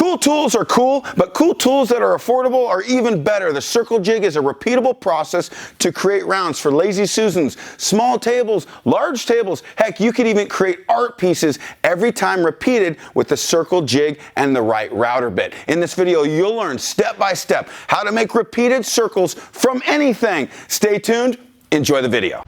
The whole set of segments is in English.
Cool tools are cool, but cool tools that are affordable are even better. The circle jig is a repeatable process to create rounds for lazy Susans, small tables, large tables. Heck, you could even create art pieces every time repeated with the circle jig and the right router bit. In this video, you'll learn step by step how to make repeated circles from anything. Stay tuned, enjoy the video.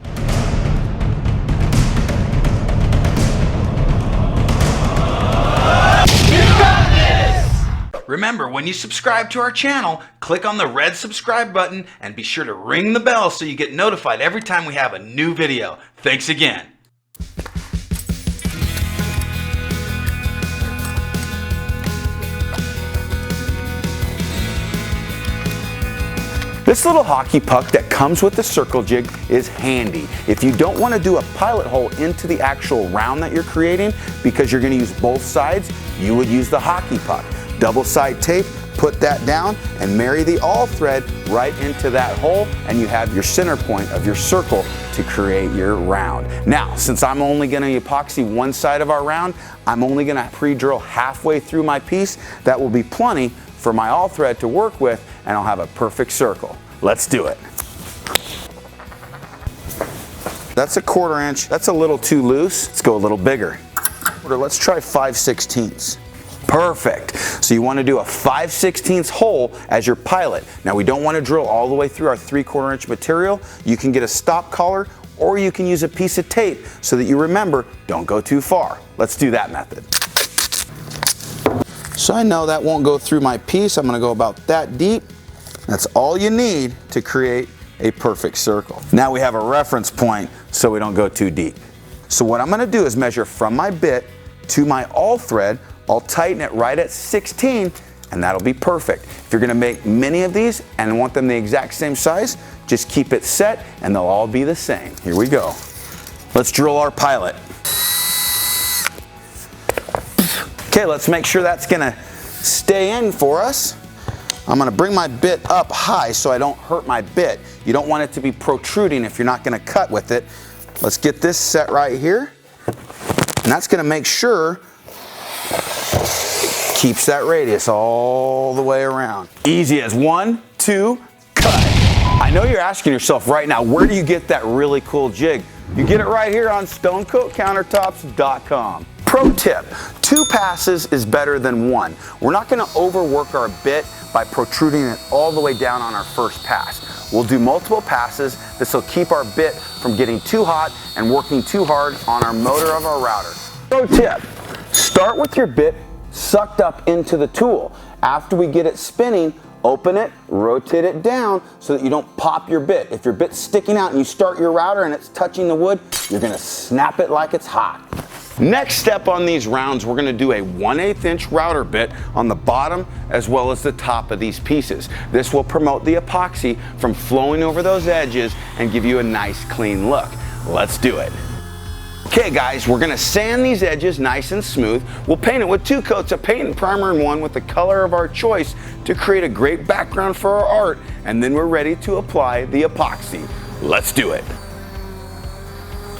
Remember, when you subscribe to our channel, click on the red subscribe button and be sure to ring the bell so you get notified every time we have a new video. Thanks again. This little hockey puck that comes with the circle jig is handy. If you don't want to do a pilot hole into the actual round that you're creating because you're going to use both sides, you would use the hockey puck. Double side tape, put that down and marry the awl thread right into that hole and you have your center point of your circle to create your round. Now, since I'm only going to epoxy one side of our round, I'm only going to pre-drill halfway through my piece. That will be plenty for my awl thread to work with and I'll have a perfect circle. Let's do it. That's a 1/4 inch. That's a little too loose. Let's go a little bigger. Let's try 5/16. Perfect. So you want to do a 5/16 hole as your pilot. Now we don't want to drill all the way through our 3/4 inch material. You can get a stop collar or you can use a piece of tape so that you remember, don't go too far. Let's do that method. So I know that won't go through my piece. I'm going to go about that deep. That's all you need to create a perfect circle. Now we have a reference point so we don't go too deep. So what I'm going to do is measure from my bit to my awl thread. I'll tighten it right at 16 and that'll be perfect. If you're going to make many of these and want them the exact same size, just keep it set and they'll all be the same. Here we go. Let's drill our pilot. Okay, let's make sure that's going to stay in for us. I'm going to bring my bit up high so I don't hurt my bit. You don't want it to be protruding if you're not going to cut with it. Let's get this set right here. And that's going to make sure it keeps that radius all the way around. Easy as 1, 2, cut. I know you're asking yourself right now, where do you get that really cool jig? You get it right here on stonecoatcountertops.com. Pro tip, 2 passes is better than 1. We're not going to overwork our bit by protruding it all the way down on our first pass. We'll do multiple passes. This will keep our bit from getting too hot and working too hard on our motor of our router. Pro tip, start with your bit sucked up into the tool. After we get it spinning, open it, rotate it down so that you don't pop your bit. If your bit's sticking out and you start your router and it's touching the wood, you're going to snap it like it's hot. Next step on these rounds, we're going to do a 1/8 inch router bit on the bottom as well as the top of these pieces. This will promote the epoxy from flowing over those edges and give you a nice clean look. Let's do it. Okay guys, we're going to sand these edges nice and smooth. We'll paint it with 2 coats of paint and primer in one with the color of our choice to create a great background for our art, and then we're ready to apply the epoxy. Let's do it.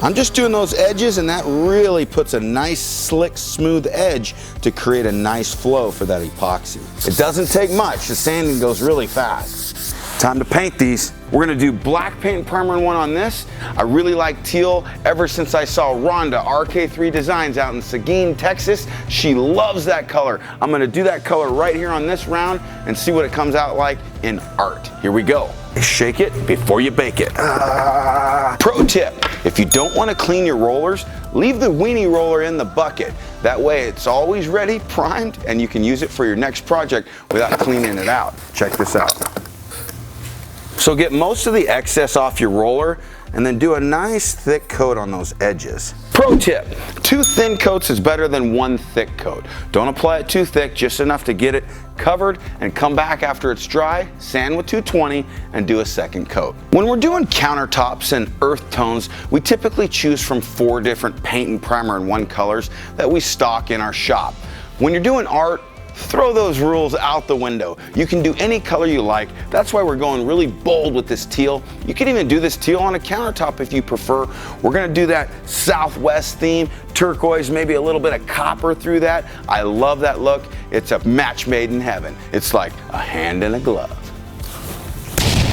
I'm just doing those edges and that really puts a nice slick smooth edge to create a nice flow for that epoxy. It doesn't take much, the sanding goes really fast. Time to paint these. We're going to do black paint and primer in one on this. I really like teal ever since I saw Rhonda RK3 Designs out in Seguin, Texas. She loves that color. I'm going to do that color right here on this round and see what it comes out like in art. Here we go. Shake it before you bake it. Pro tip, if you don't want to clean your rollers, leave the weenie roller in the bucket. That way it's always ready, primed, and you can use it for your next project without cleaning it out. Check this out. So get most of the excess off your roller and then do a nice thick coat on those edges. Pro tip, 2 thin coats is better than 1 thick coat. Don't apply it too thick, just enough to get it covered, and come back after it's dry, sand with 220 and do a second coat. When we're doing countertops and earth tones, we typically choose from 4 different paint and primer in one colors that we stock in our shop. When you're doing art, throw those rules out the window. You can do any color you like. That's why we're going really bold with this teal. You can even do this teal on a countertop if you prefer. We're gonna do that Southwest theme, turquoise, maybe a little bit of copper through that. I love that look. It's a match made in heaven. It's like a hand in a glove.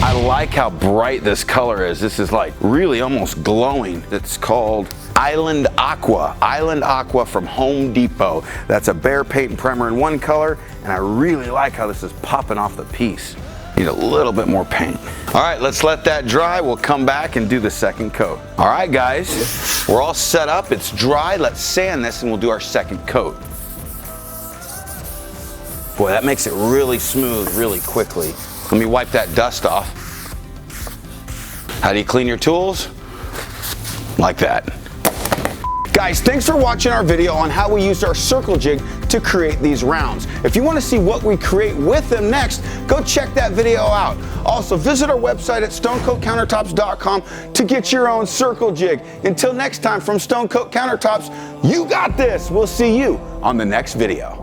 I like how bright this color is. This is like really almost glowing. It's called Island Aqua. Island Aqua from Home Depot. That's a Behr paint and primer in one color, and I really like how this is popping off the piece. Need a little bit more paint. All right, let's let that dry. We'll come back and do the second coat. All right, guys, we're all set up. It's dry. Let's sand this and we'll do our second coat. Boy, that makes it really smooth really quickly. Let me wipe that dust off. How do you clean your tools? Like that. Guys, thanks for watching our video on how we used our circle jig to create these rounds. If you want to see what we create with them next, go check that video out. Also, visit our website at stonecoatcountertops.com to get your own circle jig. Until next time, from Stone Coat Countertops, you got this. We'll see you on the next video.